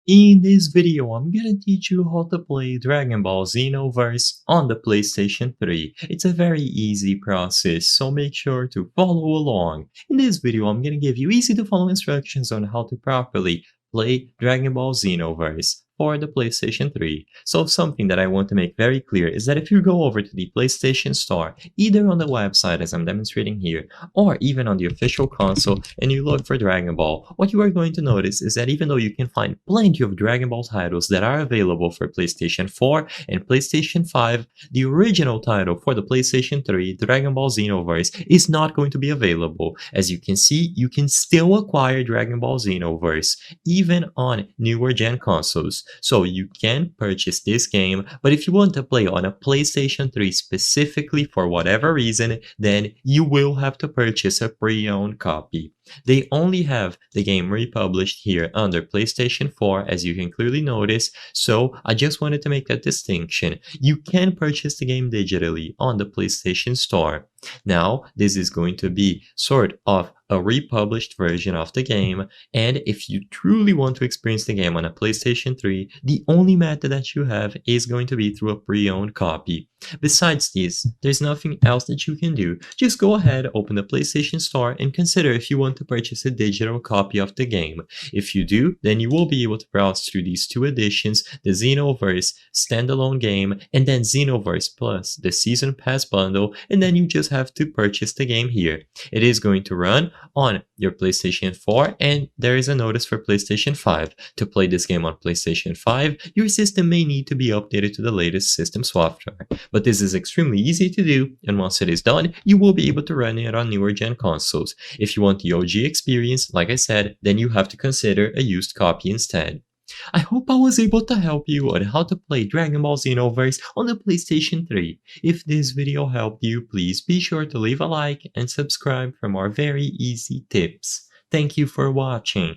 In this video, I'm gonna teach you how to play Dragon Ball Xenoverse on the PlayStation 3. It's a very easy process, so make sure to follow along. In this video, I'm gonna give you easy to follow instructions on how to properly play Dragon Ball Xenoverse for the PlayStation 3. So something that I want to make very clear is that if you go over to the PlayStation Store, either on the website as I'm demonstrating here, or even on the official console, and you look for Dragon Ball, what you are going to notice is that even though you can find plenty of Dragon Ball titles that are available for PlayStation 4 and PlayStation 5, the original title for the PlayStation 3, Dragon Ball Xenoverse, is not going to be available. As you can see, you can still acquire Dragon Ball Xenoverse even on newer gen consoles. So you can purchase this game, but if you want to play on a PlayStation 3 specifically for whatever reason, then you will have to purchase a pre-owned copy. They only have the game republished here under PlayStation 4, as you can clearly notice, so I just wanted to make that distinction. You can purchase the game digitally on the PlayStation Store. Now, this is going to be sort of a republished version of the game, and if you truly want to experience the game on a PlayStation 3, the only method that you have is going to be through a pre-owned copy. Besides this, there's nothing else that you can do. Just go ahead, open the PlayStation Store, and consider if you want to purchase a digital copy of the game. If you do, then you will be able to browse through these two editions, the Xenoverse standalone game, and then Xenoverse Plus, the Season Pass bundle, and then you just have to purchase the game here. It is going to run on your PlayStation 4, and there is a notice for PlayStation 5. To play this game on PlayStation 5, your system may need to be updated to the latest system software. But this is extremely easy to do, and once it is done, you will be able to run it on newer gen consoles. If you want the OG experience, like I said, then you have to consider a used copy instead. I hope I was able to help you on how to play Dragon Ball Xenoverse on the PlayStation 3. If this video helped you, please be sure to leave a like and subscribe for more very easy tips. Thank you for watching.